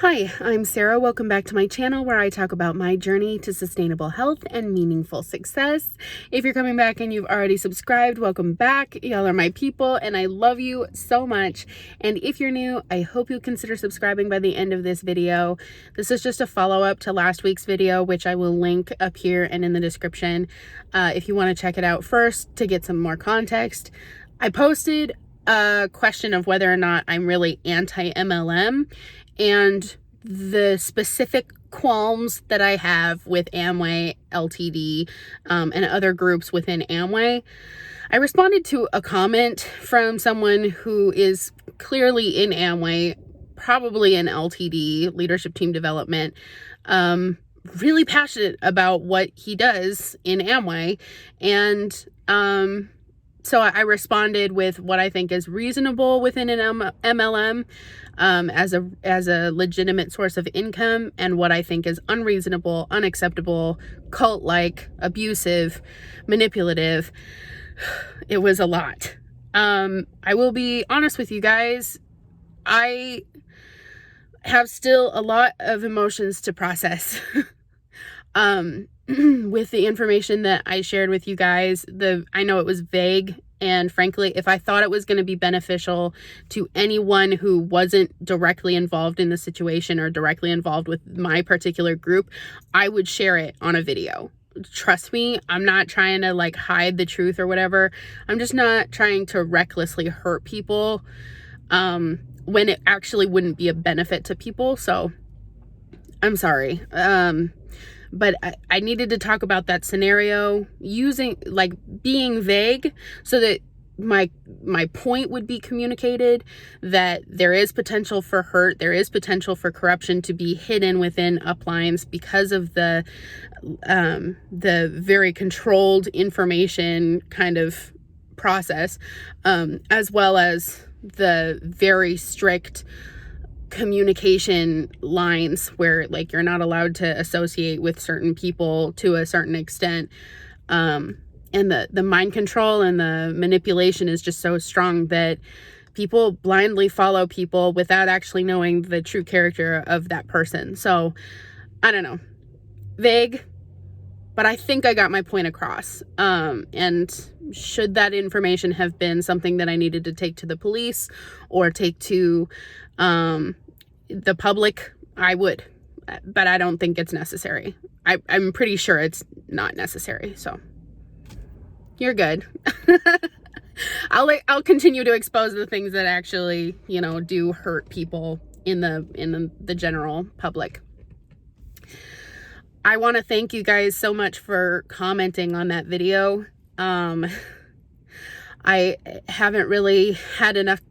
Hi, I'm Sarah. Welcome back to my channel where I talk about my journey to sustainable health and meaningful success. If you're coming back and you've already subscribed, welcome back. Y'all are my people and I love you so much. And if you're new, I hope you'll consider subscribing by the end of this video. This is just a follow-up to last week's video, which I will link up here and in the description if you want to check it out first to get some more context. I posted a question of whether or not I'm really anti-MLM and the specific qualms that I have with Amway, LTD, and other groups within Amway. I responded to a comment from someone who is clearly in Amway, probably in LTD, leadership team development, really passionate about what he does in Amway. And so I responded with what I think is reasonable within an MLM as a legitimate source of income, and what I think is unreasonable, unacceptable, cult-like, abusive, manipulative. It was a lot. I will be honest with you guys. I have still a lot of emotions to process. With the information that I shared with you guys, I know it was vague, and frankly, if I thought it was going to be beneficial to anyone who wasn't directly involved in the situation or directly involved with my particular group, I would share it on a video. Trust me, I'm not trying to like hide the truth or whatever. I'm just not trying to recklessly hurt people when it actually wouldn't be a benefit to people. So I'm sorry. But I needed to talk about that scenario being vague so that my point would be communicated, that there is potential for hurt, there is potential for corruption to be hidden within uplines because of the very controlled information kind of process, as well as the very strict communication lines where like you're not allowed to associate with certain people to a certain extent, and the mind control and the manipulation is just so strong that people blindly follow people without actually knowing the true character of that person. So I don't know, vague, but I think I got my point across. And should that information have been something that I needed to take to the police or take to the public, I would, but I don't think it's necessary. I'm pretty sure it's not necessary. So you're good. I'll continue to expose the things that actually, do hurt people in the general public. I want to thank you guys so much for commenting on that video. I haven't really had enough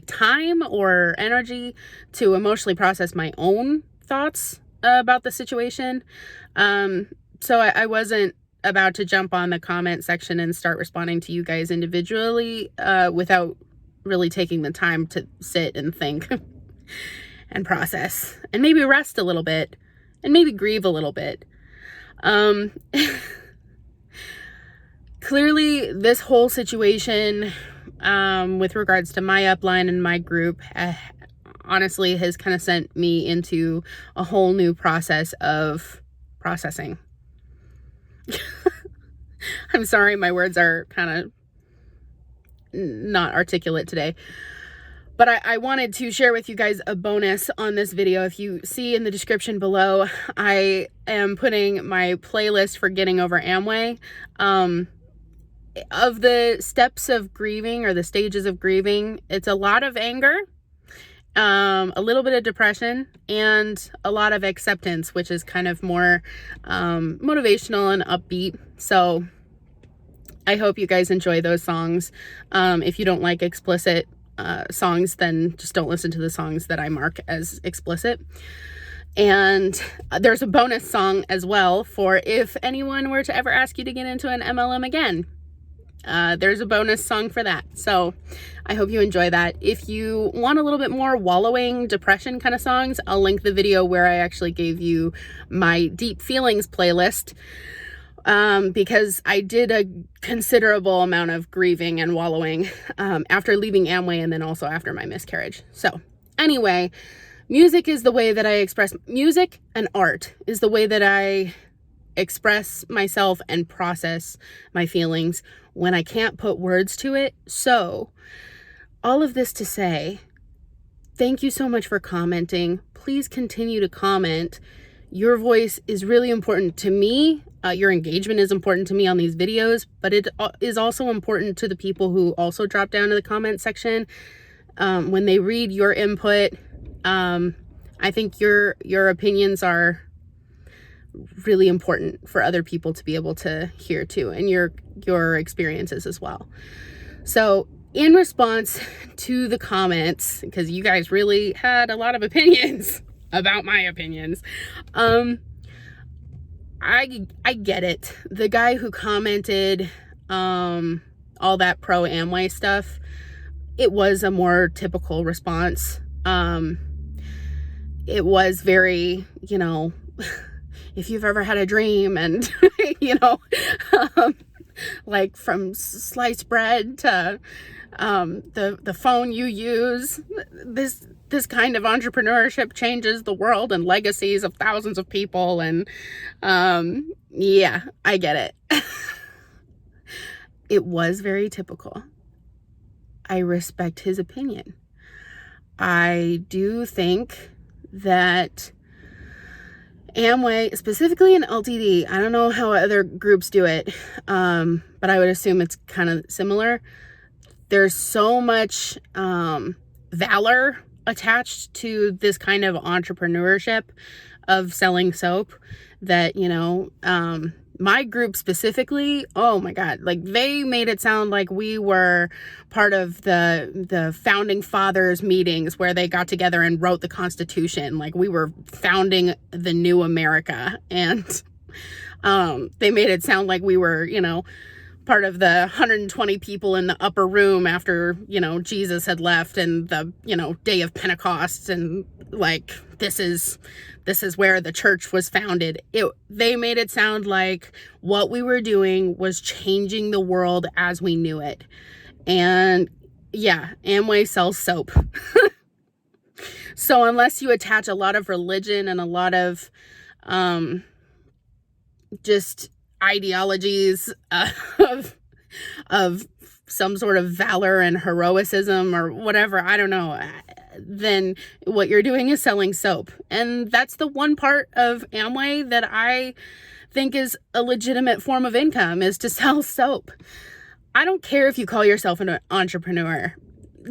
time or energy to emotionally process my own thoughts about the situation. So I wasn't about to jump on the comment section and start responding to you guys individually without really taking the time to sit and think and process and maybe rest a little bit and maybe grieve a little bit. Clearly, this whole situation with regards to my upline and my group honestly has kind of sent me into a whole new process of processing. I'm sorry, my words are kind of not articulate today. But I wanted to share with you guys a bonus on this video. If you see in the description below, I am putting my playlist for getting over Amway. Of the steps of grieving or the stages of grieving, it's a lot of anger, a little bit of depression, and a lot of acceptance, which is kind of more motivational and upbeat. So I hope you guys enjoy those songs. If you don't like explicit songs, then just don't listen to the songs that I mark as explicit. And there's a bonus song as well for if anyone were to ever ask you to get into an MLM again. There's a bonus song for that. So I hope you enjoy that. If you want a little bit more wallowing depression kind of songs, I'll link the video where I actually gave you my deep feelings playlist, because I did a considerable amount of grieving and wallowing after leaving Amway and then also after my miscarriage. So anyway, music is the way that I express, music and art is the way that I express myself and process my feelings when I can't put words to it. So all of this to say, thank you so much for commenting. Please continue to comment. Your voice is really important to me. Your engagement is important to me on these videos, but it is also important to the people who also drop down to the comment section. When they read your input, I think your opinions are really important for other people to be able to hear too, and your experiences as well. So in response to the comments, because you guys really had a lot of opinions about my opinions, I get it. The guy who commented all that pro Amway stuff, it was a more typical response. It was very, you know, if you've ever had a dream and, you know, like from sliced bread to the phone you use, this kind of entrepreneurship changes the world and legacies of thousands of people. And yeah, I get it. It was very typical. I respect his opinion. I do think that Amway, specifically in LTD, I don't know how other groups do it, but I would assume it's kind of similar. There's so much valor attached to this kind of entrepreneurship of selling soap that, you know, my group specifically, oh my God, like they made it sound like we were part of the founding fathers meetings where they got together and wrote the Constitution. Like we were founding the new America. And they made it sound like we were, you know, part of the 120 people in the upper room after, you know, Jesus had left and the, you know, day of Pentecost, and like this is where the church was founded. They made it sound like what we were doing was changing the world as we knew it. And yeah, Amway sells soap. So unless you attach a lot of religion and a lot of just ideologies of some sort of valor and heroicism or whatever, I don't know, then what you're doing is selling soap. And that's the one part of Amway that I think is a legitimate form of income, is to sell soap. I don't care if you call yourself an entrepreneur.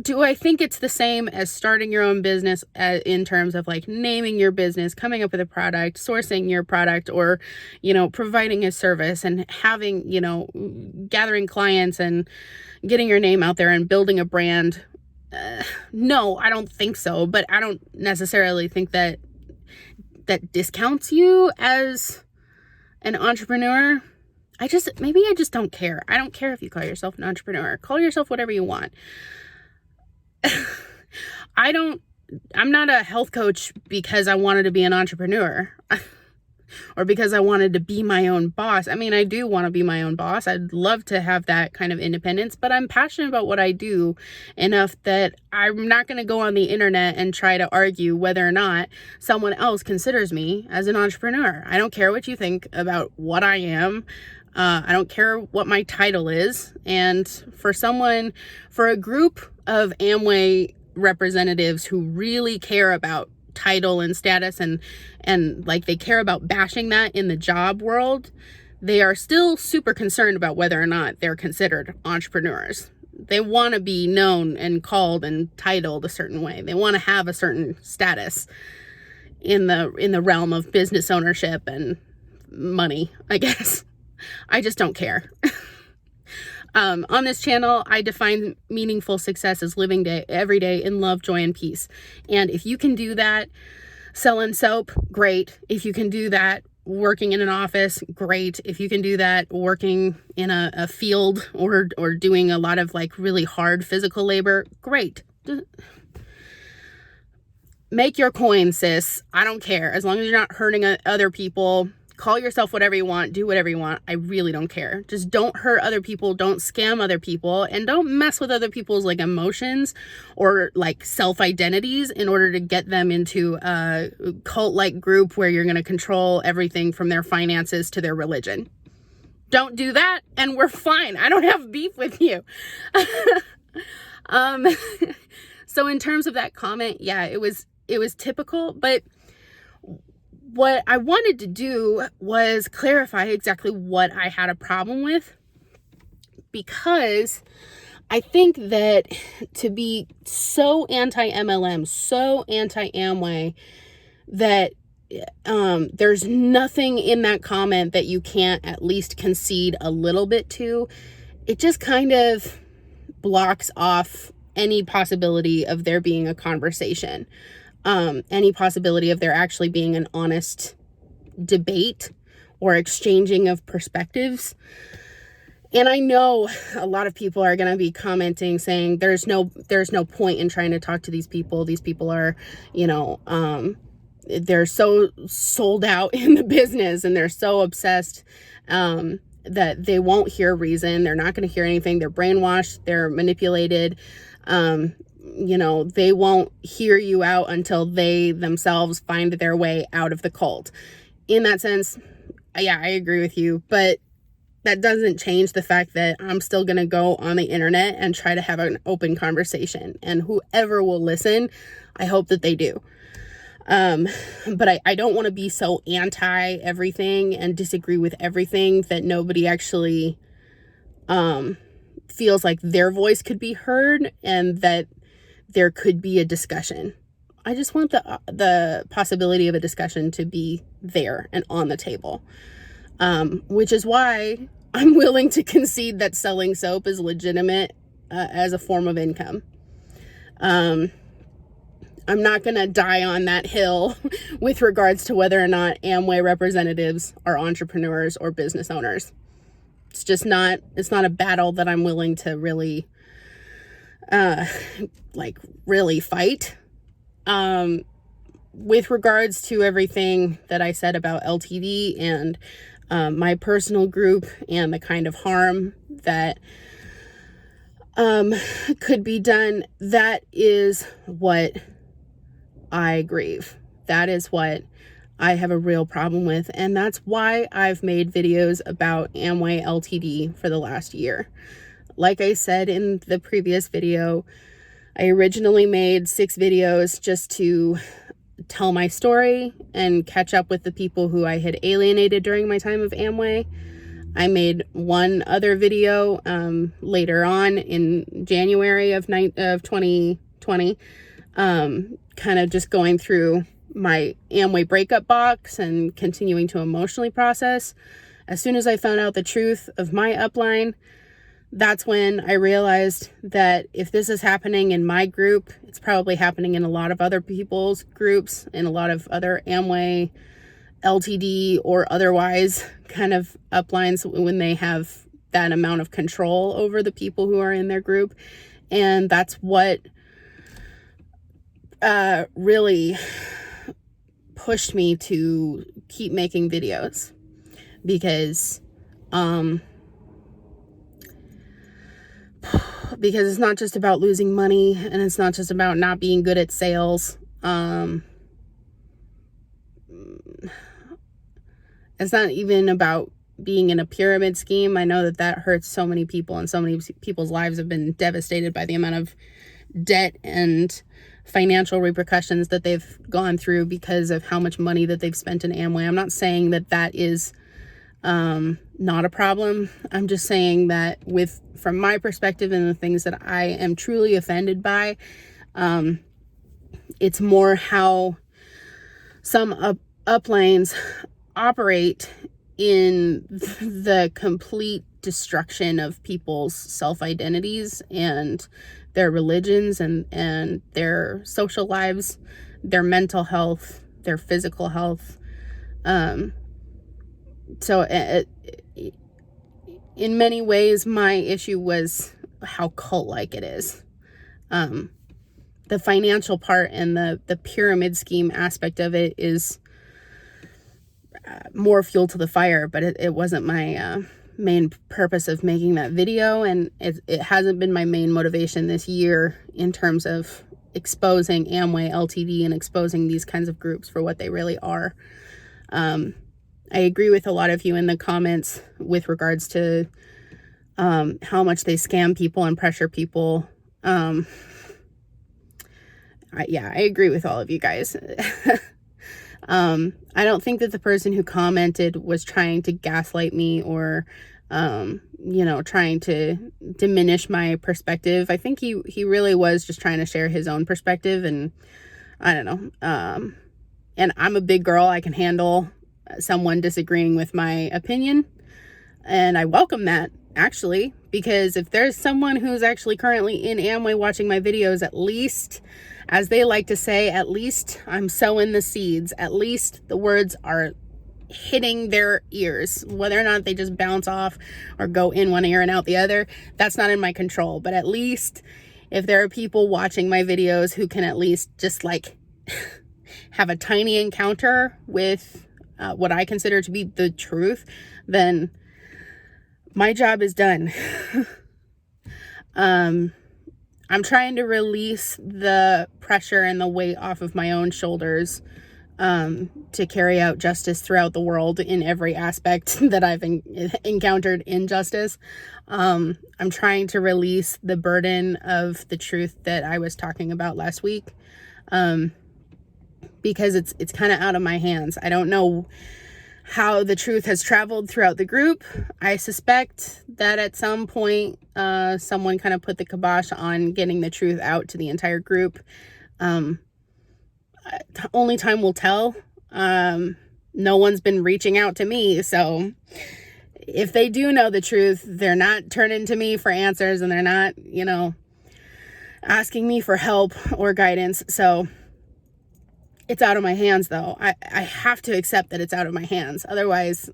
Do I think it's the same as starting your own business in terms of like naming your business, coming up with a product, sourcing your product, or, you know, providing a service and having, you know, gathering clients and getting your name out there and building a brand? No, I don't think so. But I don't necessarily think that discounts you as an entrepreneur. Maybe I just don't care. I don't care if you call yourself an entrepreneur. Call yourself whatever you want. I'm not a health coach because I wanted to be an entrepreneur or because I wanted to be my own boss. I mean, I do want to be my own boss. I'd love to have that kind of independence, but I'm passionate about what I do enough that I'm not going to go on the internet and try to argue whether or not someone else considers me as an entrepreneur. I don't care what you think about what I am. I don't care what my title is. And for a group of Amway representatives who really care about title and status and like they care about bashing that in the job world, they are still super concerned about whether or not they're considered entrepreneurs. They want to be known and called and titled a certain way. They want to have a certain status in the realm of business ownership and money, I guess. I just don't care. On this channel, I define meaningful success as living every day in love, joy, and peace. And if you can do that selling soap, great. If you can do that working in an office, great. If you can do that working in a field or doing a lot of like really hard physical labor, great. Make your coin, sis. I don't care. As long as you're not hurting other people, call yourself whatever you want, do whatever you want. I really don't care. Just don't hurt other people, don't scam other people, and don't mess with other people's like emotions or like self-identities in order to get them into a cult-like group where you're going to control everything from their finances to their religion. Don't do that, and we're fine. I don't have beef with you. So in terms of that comment, yeah, it was typical, but what I wanted to do was clarify exactly what I had a problem with, because I think that to be so anti-MLM, so anti-Amway, that there's nothing in that comment that you can't at least concede a little bit to. It just kind of blocks off any possibility of there being a conversation, any possibility of there actually being an honest debate or exchanging of perspectives. And I know a lot of people are going to be commenting saying there's no point in trying to talk to these people. These people are, they're so sold out in the business and they're so obsessed that they won't hear reason. They're not going to hear anything. They're brainwashed. They're manipulated. They won't hear you out until they themselves find their way out of the cult. In that sense, yeah, I agree with you, but that doesn't change the fact that I'm still going to go on the internet and try to have an open conversation, and whoever will listen, I hope that they do. But I don't want to be so anti everything and disagree with everything that nobody actually, feels like their voice could be heard and that there could be a discussion. I just want the possibility of a discussion to be there and on the table, which is why I'm willing to concede that selling soap is legitimate as a form of income. I'm not going to die on that hill with regards to whether or not Amway representatives are entrepreneurs or business owners. It's just not, it's not a battle that I'm willing to really, really fight. With regards to everything that I said about LTD and my personal group and the kind of harm that could be done, that is what I grieve. That is what I have a real problem with, and that's why I've made videos about Amway LTD for the last year. Like I said in the previous video, I originally made 6 videos just to tell my story and catch up with the people who I had alienated during my time of Amway. I made one other video later on in January of 2020, kind of just going through my Amway breakup box and continuing to emotionally process. As soon as I found out the truth of my upline, that's when I realized that if this is happening in my group, it's probably happening in a lot of other people's groups, in a lot of other Amway, LTD, or otherwise kind of uplines when they have that amount of control over the people who are in their group. And that's what really pushed me to keep making videos, because it's not just about losing money, and it's not just about not being good at sales. It's not even about being in a pyramid scheme. I know that hurts so many people, and so many people's lives have been devastated by the amount of debt and financial repercussions that they've gone through because of how much money that they've spent in Amway. I'm not saying that is not a problem. I'm just saying that from my perspective and the things that I am truly offended by, it's more how some uplanes operate in the complete destruction of people's self-identities and their religions and their social lives, their mental health, their physical health. So in many ways, my issue was how cult-like it is. The financial part and the pyramid scheme aspect of it is more fuel to the fire, but it wasn't my main purpose of making that video, and it hasn't been my main motivation this year in terms of exposing Amway, LTD, and exposing these kinds of groups for what they really are. I agree with a lot of you in the comments with regards to how much they scam people and pressure people. Yeah, I agree with all of you guys. I don't think that the person who commented was trying to gaslight me or, you know, trying to diminish my perspective. I think he really was just trying to share his own perspective, and I don't know. And I'm a big girl. I can handle someone disagreeing with my opinion, and I welcome that, actually, because if there's someone who's actually currently in Amway watching my videos, at least, as they like to say, at least I'm sowing the seeds. At least the words are hitting their ears. Whether or not they just bounce off or go in one ear and out the other, that's not in my control. But at least if there are people watching my videos who can at least just like have a tiny encounter with what I consider to be the truth, then my job is done. I'm trying to release the pressure and the weight off of my own shoulders to carry out justice throughout the world in every aspect that I've encountered injustice. I'm trying to release the burden of the truth that I was talking about last week, because it's kind of out of my hands. I don't know how the truth has traveled throughout the group. I suspect that at some point, someone kind of put the kibosh on getting the truth out to the entire group. Only time will tell. No one's been reaching out to me, so if they do know the truth, they're not turning to me for answers, and they're not, you know, asking me for help or guidance. So it's out of my hands, though. I have to accept that it's out of my hands. Otherwise,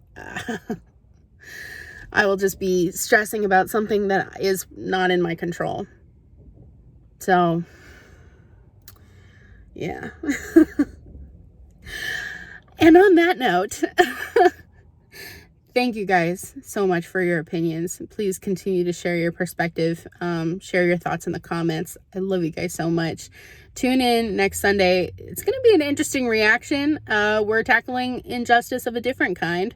I will just be stressing about something that is not in my control. So, yeah. And on that note, thank you guys so much for your opinions. Please continue to share your perspective. Share your thoughts in the comments. I love you guys so much. Tune in next Sunday. It's going to be an interesting reaction. We're tackling injustice of a different kind.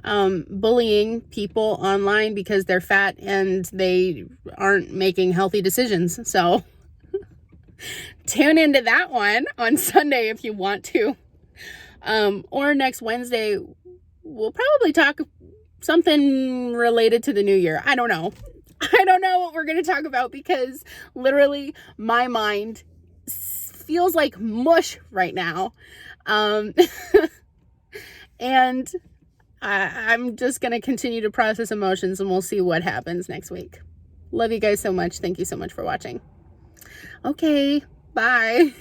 Bullying people online because they're fat and they aren't making healthy decisions. So tune into that one on Sunday if you want to. Or next Wednesday, we'll probably talk something related to the new year. I don't know. I don't know what we're going to talk about, because literally my mind feels like mush right now. And I'm just going to continue to process emotions, and we'll see what happens next week. Love you guys so much. Thank you so much for watching. Okay, bye.